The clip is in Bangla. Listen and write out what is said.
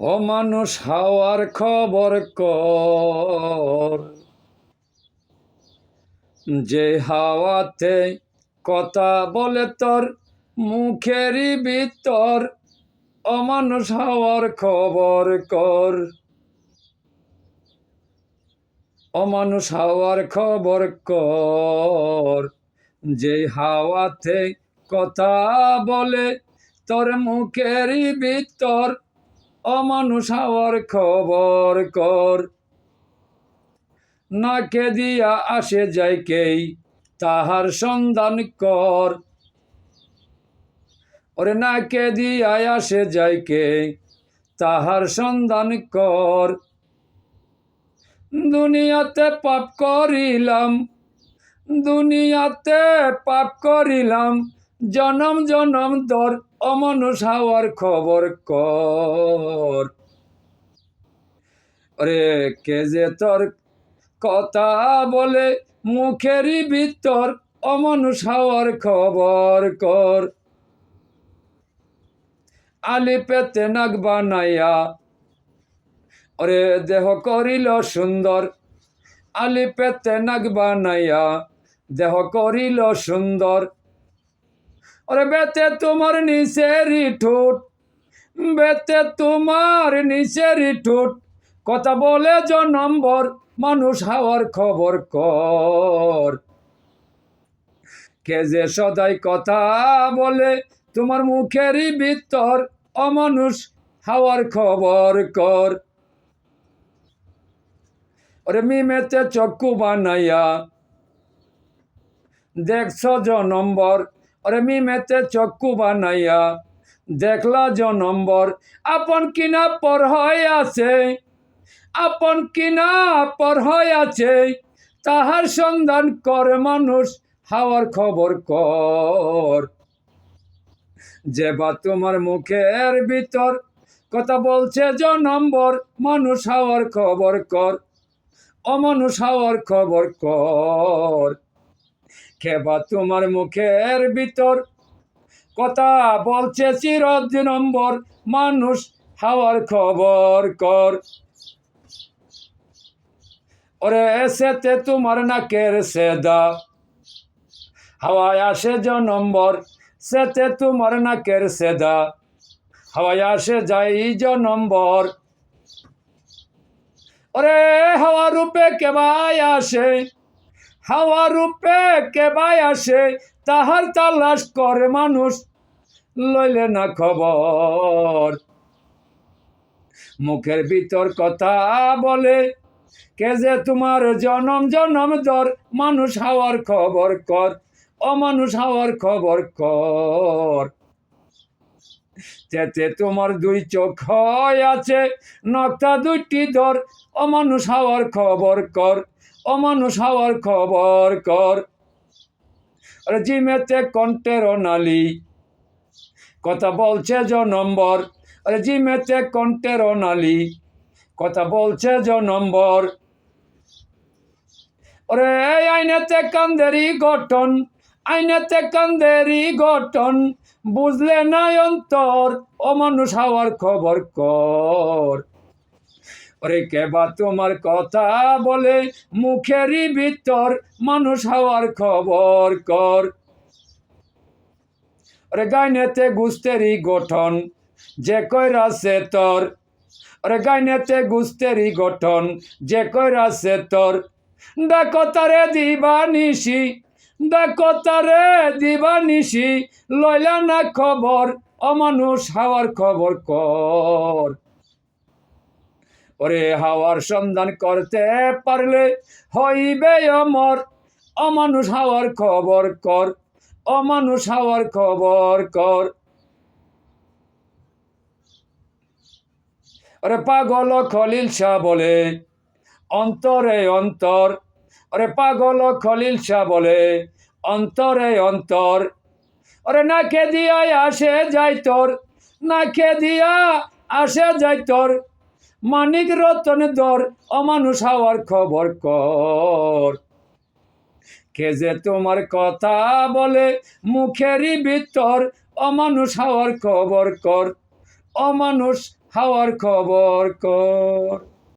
অমানুষ হাওয়ার খবর কর, যে হাওয়াতে কথা বলে তোর মুখেরই ভিতর। অমানুষ হাওয়ার খবর কর, অমানুষ হাওয়ার খবর কর, যে হাওয়াতে কথা বলে তোর মুখেরই ভিতর। অমানুষ হাওয়ার খবর কর, নাকে দিয়া আসে যায় কেই তাহার সন্ধান কর। ওরে নাকে দিয়া আসে যায় কে তাহার সন্ধান কর। দুনিয়াতে পাপ করিলাম, দুনিয়াতে পাপ করিলাম, জনম জনম ধর। অমানুষ হাওয়ার খবর কর। ওরে কে যে তোর কথা বলে মুখেরই ভিতর। অমানুষ হাওয়ার খবর কর। আলি পেতে নাক বানাইয়া ওরে দেহ করিল সুন্দর। আলি পেতে নাক বানাইয়া দেহ করিল সুন্দর। ওরে বেতে তোমার নিচেরই ঠোঁট, বেতে তোমার নিচেরই ঠোঁট, কথা বলে জনম্বর। মানুষ হাওয়ার খবর কর। কে যে সদাই কথা বলে তোমার মুখেরই ভিতর। অমানুষ হাওয়ার খবর কর। ওরে মিমেতে চক্ষু বানাইয়া দেখছ জনম্বর। ওরে মিমেতে চক্ষু বানাইয়া দেখলা জনম্বর। আপন কিনা পর হয়ে আছে, আপন কিনা পর হয়ে আছে, তাহার সন্ধান কর। মানুষ হাওয়ার খবর কর। যে বা তোমার মুখের ভিতর কথা বলছে জনম্বর। মানুষ হাওয়ার খবর কর, অমানুষ হাওয়ার খবর কর। কেবা তোমার মুখের ভিতর কথা বলছে চিরদিনম্বর। মানুষ হাওয়ার খবর কর। ওরে এসেতে তোমার নাকের সেদা, হাওয়ায় আসে জনম্বর। সেতে তোমার নাকের সেদা, হাওয়ায় আসে যাই জনম্বর। ওরে হাওয়া রূপে কেবাই আসে, হাওয়া রূপে কেবাই আসে, তাহার তালাশ করে মানুষ লইলে না খবর। মুখের ভিতর কথা বলে কে যে তোমার জনম জনম ধর। মানুষ হাওয়ার খবর কর, অমানুষ হাওয়ার খবর কর। যেতে তোমার দুই চোখ আছে, নখটা দুইটি ধর। অমানুষ হাওয়ার খবর কর, অমানুষ হাওয়ার খবর কর। জিমেতে কণ্ঠের নালী কথা বলছে জনম্বর। জিমেতে কণ্ঠের নালী কথা বলছে জনম্বর। ওরে আইনেতে কান্দেরই গঠন, আইনেতে কান্দেরই গঠন, বুঝলে না অন্তর। অমানুষ হাওয়ার খবর কর। ওরে কেবা তোমার কথা বলে মুখেরই ভিতর। মানুষ হাওয়ার খবর কর। ওরে গাইনেতে গুস্তেরই গঠন, যে কইরাছে তোর। ওরে গাইনেতে গুস্তেরই গঠন, যে কইরাছে তোর। দেখো তারে দিবানিশি, দেখো তারে দিবানিশি, লইলা না খবর। অমানুষ হাওয়ার খবর কর। ওরে হাওয়ার সন্ধান করতে পারলে হইবে অমর। অমানুষ হাওয়ার খবর কর, অমানুষ হাওয়ার খবর কর। ওরে পাগল খলিল শাহ বলে অন্তরে অন্তর। ওরে পাগল খলিল শাহ বলে অন্তরে অন্তর। ওরে নাকে দিয়া আসে যাই তোর, নাকে দিয়া আসে যাই তোর। মানিক রতন দর। অমানুষ হাওয়ার খবর কর। কে যে তোমার কথা বলে মুখেরই ভিতর। অমানুষ হাওয়ার খবর কর, অমানুষ হাওয়ার খবর কর।